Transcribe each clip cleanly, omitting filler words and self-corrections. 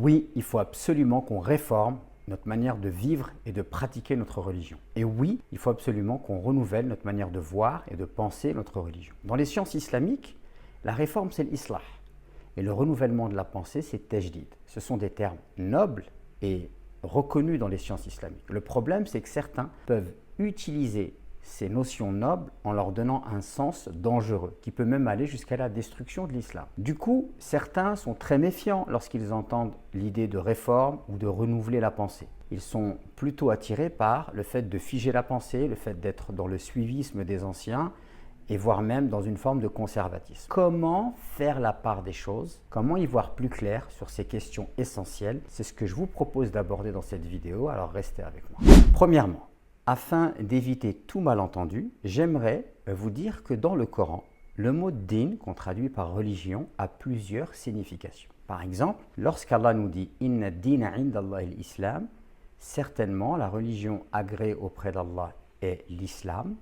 Oui, il faut absolument qu'on réforme notre manière de vivre et de pratiquer notre religion. Et oui, il faut absolument qu'on renouvelle notre manière de voir et de penser notre religion. Dans les sciences islamiques, la réforme, c'est l'islah. Et le renouvellement de la pensée, c'est tajdid. Ce sont des termes nobles et reconnus dans les sciences islamiques. Le problème, c'est que certains peuvent utiliser ces notions nobles en leur donnant un sens dangereux, qui peut même aller jusqu'à la destruction de l'islam. Du coup, certains sont très méfiants lorsqu'ils entendent l'idée de réforme ou de renouveler la pensée. Ils sont plutôt attirés par le fait de figer la pensée, le fait d'être dans le suivisme des anciens, et voire même dans une forme de conservatisme. Comment faire la part des choses? Comment y voir plus clair sur ces questions essentielles? C'est ce que je vous propose d'aborder dans cette vidéo, alors restez avec moi. Premièrement, afin d'éviter tout malentendu, j'aimerais vous dire que dans le Coran, le mot din, qu'on traduit par religion, a plusieurs significations. Par exemple, lorsqu'Allah nous dit « Inna dina indallahi l'islam », certainement la religion agréée auprès d'Allah est l'islam.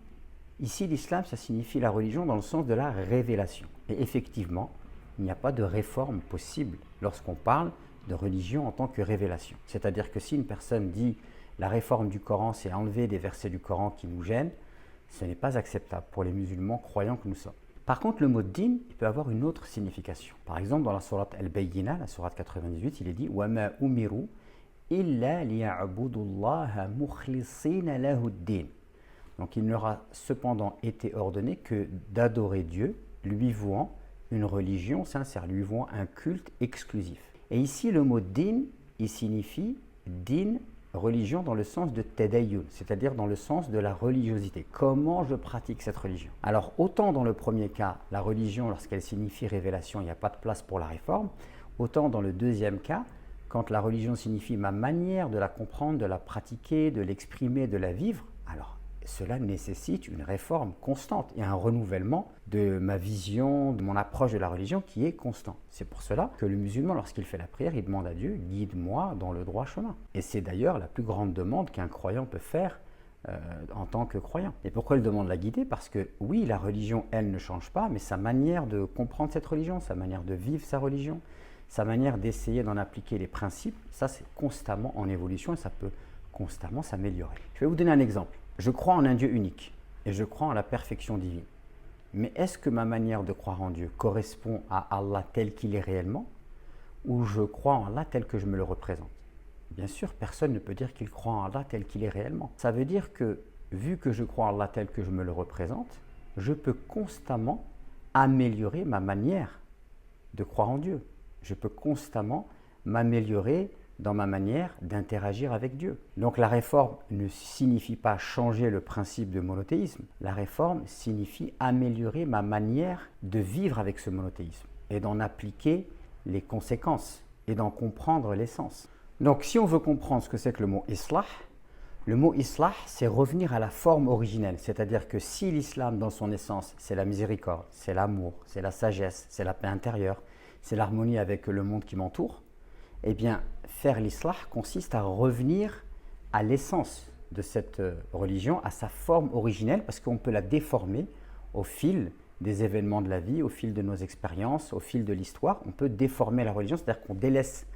Ici, l'islam, ça signifie la religion dans le sens de la révélation. Et effectivement, il n'y a pas de réforme possible lorsqu'on parle de religion en tant que révélation. C'est-à-dire que si une personne dit la réforme du Coran, c'est enlever des versets du Coran qui nous gênent, ce n'est pas acceptable pour les musulmans croyants que nous sommes. Par contre, le mot din, il peut avoir une autre signification. Par exemple, dans la sourate Al-Bayyina, la sourate 98, il est dit « Wama umiru illa liya'budullaha mukhlisina lahu din » Donc il leur a cependant été ordonné que d'adorer Dieu, lui vouant une religion sincère, lui vouant un culte exclusif. Et ici, le mot din, il signifie din, religion dans le sens de tadayyun, c'est-à-dire dans le sens de la religiosité. Comment je pratique cette religion? Alors, autant dans le premier cas, la religion, lorsqu'elle signifie révélation, il n'y a pas de place pour la réforme, autant dans le deuxième cas, quand la religion signifie ma manière de la comprendre, de la pratiquer, de l'exprimer, de la vivre, alors cela nécessite une réforme constante et un renouvellement de ma vision, de mon approche de la religion qui est constant. C'est pour cela que le musulman, lorsqu'il fait la prière, il demande à Dieu « guide-moi dans le droit chemin ». Et c'est d'ailleurs la plus grande demande qu'un croyant peut faire en tant que croyant. Et pourquoi il demande la guider? Parce que oui, la religion, elle ne change pas, mais sa manière de comprendre cette religion, sa manière de vivre sa religion, sa manière d'essayer d'en appliquer les principes, ça c'est constamment en évolution et ça peut constamment s'améliorer. Je vais vous donner un exemple. Je crois en un Dieu unique et je crois en la perfection divine. Mais est-ce que ma manière de croire en Dieu correspond à Allah tel qu'il est réellement ou je crois en Allah tel que je me le représente? Bien sûr, personne ne peut dire qu'il croit en Allah tel qu'il est réellement. Ça veut dire que, vu que je crois en Allah tel que je me le représente, je peux constamment améliorer ma manière de croire en Dieu. Je peux constamment m'améliorer dans ma manière d'interagir avec Dieu. Donc la réforme ne signifie pas changer le principe de monothéisme. La réforme signifie améliorer ma manière de vivre avec ce monothéisme et d'en appliquer les conséquences et d'en comprendre l'essence. Donc si on veut comprendre ce que c'est que le mot islah, c'est revenir à la forme originelle. C'est-à-dire que si l'islam dans son essence, c'est la miséricorde, c'est l'amour, c'est la sagesse, c'est la paix intérieure, c'est l'harmonie avec le monde qui m'entoure, eh bien, faire l'islah consiste à revenir à l'essence de cette religion, à sa forme originelle, parce qu'on peut la déformer au fil des événements de la vie, au fil de nos expériences, au fil de l'histoire. On peut déformer la religion, c'est-à-dire qu'on délaisse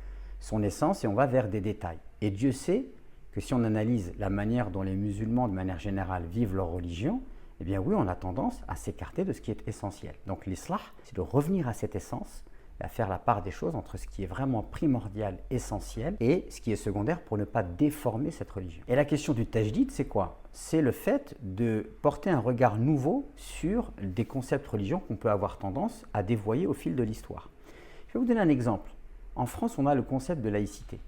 son essence et on va vers des détails. Et Dieu sait que si on analyse la manière dont les musulmans, de manière générale, vivent leur religion, eh bien oui, on a tendance à s'écarter de ce qui est essentiel. Donc l'islah, c'est de revenir à cette essence, à faire la part des choses entre ce qui est vraiment primordial, essentiel, et ce qui est secondaire pour ne pas déformer cette religion. Et la question du tajdid, c'est quoi? C'est le fait de porter un regard nouveau sur des concepts religieux qu'on peut avoir tendance à dévoyer au fil de l'histoire. Je vais vous donner un exemple. En France, on a le concept de laïcité.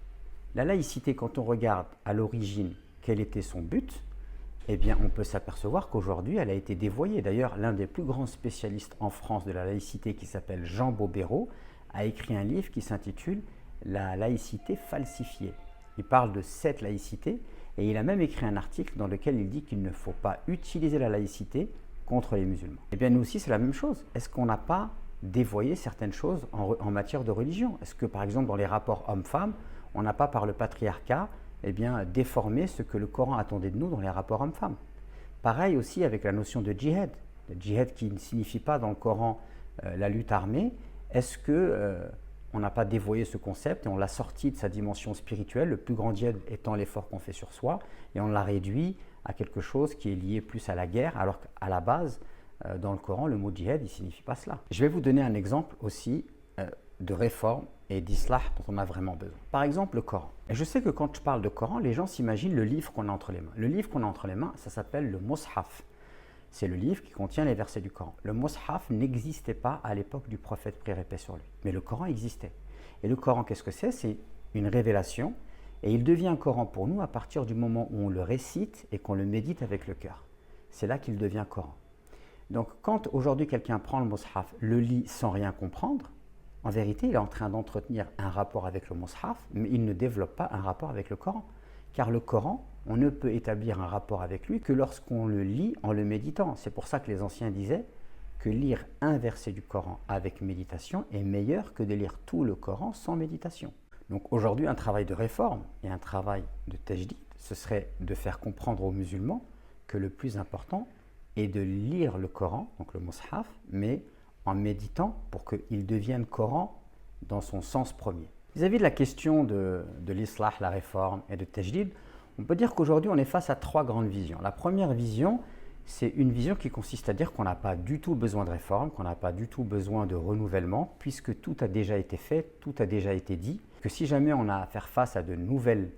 La laïcité, quand on regarde à l'origine quel était son but, eh bien, on peut s'apercevoir qu'aujourd'hui, elle a été dévoyée. D'ailleurs, l'un des plus grands spécialistes en France de la laïcité, qui s'appelle Jean Bobéro, a écrit un livre qui s'intitule « La laïcité falsifiée ». Il parle de cette laïcité et il a même écrit un article dans lequel il dit qu'il ne faut pas utiliser la laïcité contre les musulmans. Eh bien, nous aussi, c'est la même chose. Est-ce qu'on n'a pas dévoyé certaines choses en matière de religion? Est-ce que, par exemple, dans les rapports hommes-femmes, on n'a pas, par le patriarcat, eh bien, déformer ce que le Coran attendait de nous dans les rapports hommes-femmes. Pareil aussi avec la notion de djihad. Le djihad qui ne signifie pas dans le Coran la lutte armée. Est-ce que on n'a pas dévoyé ce concept et on l'a sorti de sa dimension spirituelle, le plus grand djihad étant l'effort qu'on fait sur soi, et on l'a réduit à quelque chose qui est lié plus à la guerre, alors qu'à la base, dans le Coran, le mot djihad, il ne signifie pas cela. Je vais vous donner un exemple aussi de réforme et d'islah dont on a vraiment besoin. Par exemple, le Coran. Et je sais que quand je parle de Coran, les gens s'imaginent le livre qu'on a entre les mains. Le livre qu'on a entre les mains, ça s'appelle le Mus'haf. C'est le livre qui contient les versets du Coran. Le Mus'haf n'existait pas à l'époque du prophète, paix et paix sur lui. Mais le Coran existait. Et le Coran, qu'est-ce que c'est? C'est une révélation. Et il devient un Coran pour nous à partir du moment où on le récite et qu'on le médite avec le cœur. C'est là qu'il devient Coran. Donc quand aujourd'hui quelqu'un prend le Mus'haf, le lit sans rien comprendre, en vérité il est en train d'entretenir un rapport avec le Mus'haf, mais il ne développe pas un rapport avec le Coran. Car le Coran, on ne peut établir un rapport avec lui que lorsqu'on le lit en le méditant. C'est pour ça que les anciens disaient que lire un verset du Coran avec méditation est meilleur que de lire tout le Coran sans méditation. Donc aujourd'hui, un travail de réforme et un travail de tajdid, ce serait de faire comprendre aux musulmans que le plus important est de lire le Coran, donc le Mus'haf, mais en méditant pour qu'il devienne Coran dans son sens premier. Vis-à-vis de la question de l'islah, la réforme et de tajdid, on peut dire qu'aujourd'hui on est face à trois grandes visions. La première vision, c'est une vision qui consiste à dire qu'on n'a pas du tout besoin de réforme, qu'on n'a pas du tout besoin de renouvellement, puisque tout a déjà été fait, tout a déjà été dit, que si jamais on a à faire face à de nouvelles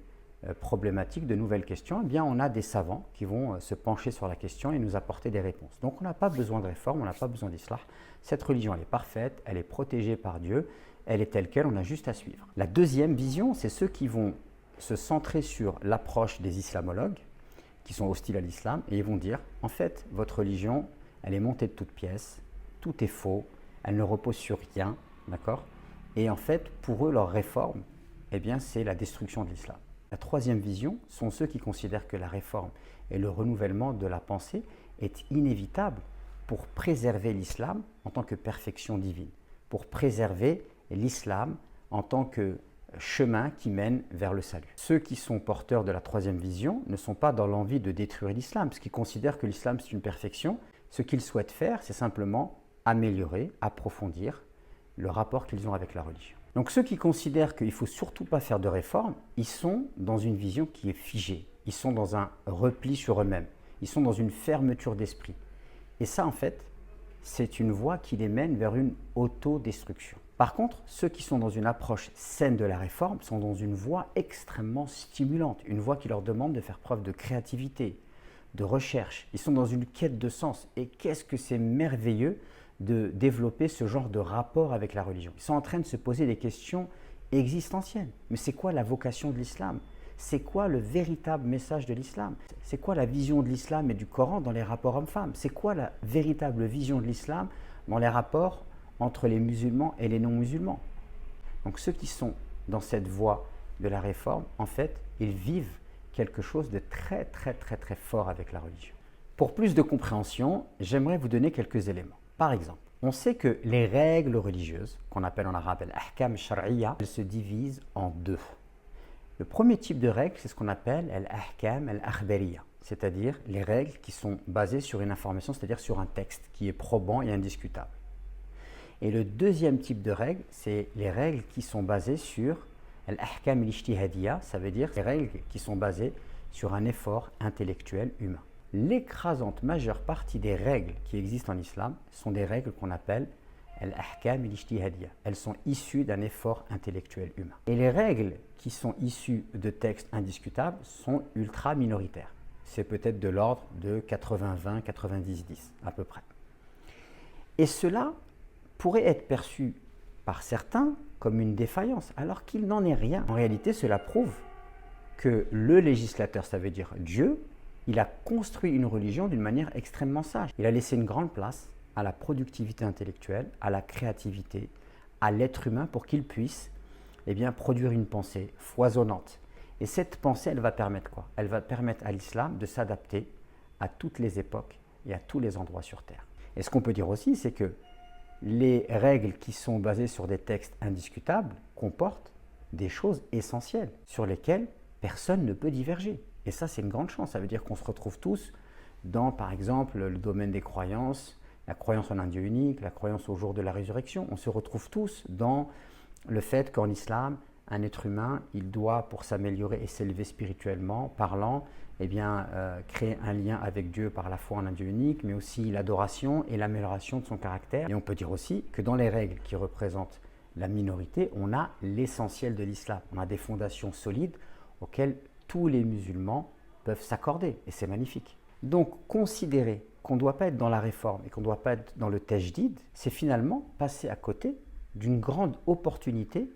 problématiques, de nouvelles questions, eh bien on a des savants qui vont se pencher sur la question et nous apporter des réponses. Donc on n'a pas besoin de réforme, on n'a pas besoin d'islah. Cette religion, elle est parfaite, elle est protégée par Dieu, elle est telle qu'elle, on a juste à suivre. La deuxième vision, c'est ceux qui vont se centrer sur l'approche des islamologues, qui sont hostiles à l'islam, et ils vont dire, en fait, votre religion, elle est montée de toutes pièces, tout est faux, elle ne repose sur rien, d'accord? Et en fait, pour eux, leur réforme, eh bien, c'est la destruction de l'islam. La troisième vision sont ceux qui considèrent que la réforme et le renouvellement de la pensée est inévitable pour préserver l'islam en tant que perfection divine, pour préserver l'islam en tant que chemin qui mène vers le salut. Ceux qui sont porteurs de la troisième vision ne sont pas dans l'envie de détruire l'islam, parce qu'ils considèrent que l'islam c'est une perfection. Ce qu'ils souhaitent faire, c'est simplement améliorer, approfondir le rapport qu'ils ont avec la religion. Donc ceux qui considèrent qu'il ne faut surtout pas faire de réforme, ils sont dans une vision qui est figée, ils sont dans un repli sur eux-mêmes, ils sont dans une fermeture d'esprit. Et ça, en fait, c'est une voie qui les mène vers une autodestruction. Par contre, ceux qui sont dans une approche saine de la réforme sont dans une voie extrêmement stimulante, une voie qui leur demande de faire preuve de créativité, de recherche. Ils sont dans une quête de sens. Et qu'est-ce que c'est merveilleux de développer ce genre de rapport avec la religion. Ils sont en train de se poser des questions existentielles. Mais c'est quoi la vocation de l'islam? C'est quoi le véritable message de l'islam? C'est quoi la vision de l'islam et du Coran dans les rapports hommes-femmes? C'est quoi la véritable vision de l'islam dans les rapports entre les musulmans et les non-musulmans? Donc ceux qui sont dans cette voie de la réforme, en fait, ils vivent quelque chose de très fort avec la religion. Pour plus de compréhension, j'aimerais vous donner quelques éléments. Par exemple, on sait que les règles religieuses, qu'on appelle en arabe al-ahkam al-shar'iyya, elles se divisent en deux. Le premier type de règles, c'est ce qu'on appelle al-ahkam al-akhbariyya, c'est-à-dire les règles qui sont basées sur une information, c'est-à-dire sur un texte qui est probant et indiscutable. Et le deuxième type de règles, c'est les règles qui sont basées sur al-ahkam al-ijtihadiyya, ça veut dire les règles qui sont basées sur un effort intellectuel humain. L'écrasante majeure partie des règles qui existent en islam sont des règles qu'on appelle al-ahkam al-ijtihadiyya. Elles sont issues d'un effort intellectuel humain. Et les règles qui sont issues de textes indiscutables sont ultra minoritaires. C'est peut-être de l'ordre de 80-20, 90-10 à peu près. Et cela pourrait être perçu par certains comme une défaillance, alors qu'il n'en est rien. En réalité, cela prouve que le législateur, ça veut dire Dieu, il a construit une religion d'une manière extrêmement sage. Il a laissé une grande place à la productivité intellectuelle, à la créativité, à l'être humain pour qu'il puisse produire une pensée foisonnante. Et cette pensée, elle va permettre quoi? Elle va permettre à l'islam de s'adapter à toutes les époques et à tous les endroits sur Terre. Et ce qu'on peut dire aussi, c'est que les règles qui sont basées sur des textes indiscutables comportent des choses essentielles sur lesquelles personne ne peut diverger. Et ça, c'est une grande chance. Ça veut dire qu'on se retrouve tous dans, par exemple, le domaine des croyances, la croyance en un Dieu unique, la croyance au jour de la résurrection. On se retrouve tous dans le fait qu'en islam, un être humain, il doit, pour s'améliorer et s'élever spirituellement parlant, eh bien, créer un lien avec Dieu par la foi en un Dieu unique, mais aussi l'adoration et l'amélioration de son caractère. Et on peut dire aussi que dans les règles qui représentent la minorité, on a l'essentiel de l'islam. On a des fondations solides auxquelles tous les musulmans peuvent s'accorder, et c'est magnifique. Donc, considérer qu'on ne doit pas être dans la réforme et qu'on ne doit pas être dans le tajdid, c'est finalement passer à côté d'une grande opportunité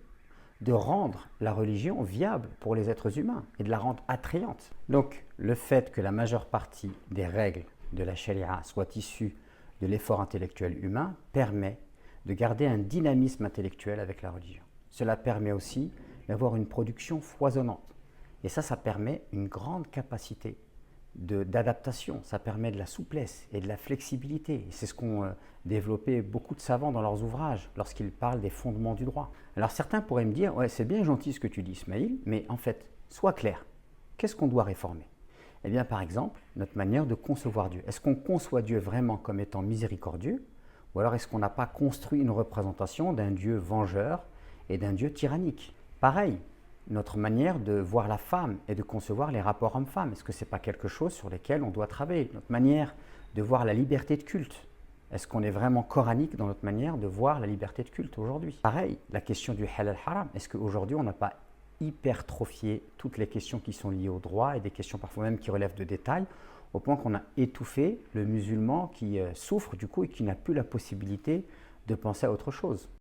de rendre la religion viable pour les êtres humains et de la rendre attrayante. Donc, le fait que la majeure partie des règles de la charia soient issues de l'effort intellectuel humain permet de garder un dynamisme intellectuel avec la religion. Cela permet aussi d'avoir une production foisonnante. Et ça permet une grande capacité d'adaptation, ça permet de la souplesse et de la flexibilité. Et c'est ce qu'ont développé beaucoup de savants dans leurs ouvrages lorsqu'ils parlent des fondements du droit. Alors certains pourraient me dire, ouais, c'est bien gentil ce que tu dis Ismaïl, mais en fait, sois clair, qu'est-ce qu'on doit réformer? Eh bien par exemple, notre manière de concevoir Dieu. Est-ce qu'on conçoit Dieu vraiment comme étant miséricordieux? Ou alors est-ce qu'on n'a pas construit une représentation d'un Dieu vengeur et d'un Dieu tyrannique? Pareil, notre manière de voir la femme et de concevoir les rapports hommes-femmes, est-ce que ce n'est pas quelque chose sur lequel on doit travailler? Notre manière de voir la liberté de culte, est-ce qu'on est vraiment coranique dans notre manière de voir la liberté de culte aujourd'hui? Pareil, la question du halal-haram, est-ce qu'aujourd'hui on n'a pas hypertrophié toutes les questions qui sont liées au droit et des questions parfois même qui relèvent de détails, au point qu'on a étouffé le musulman qui souffre du coup et qui n'a plus la possibilité de penser à autre chose?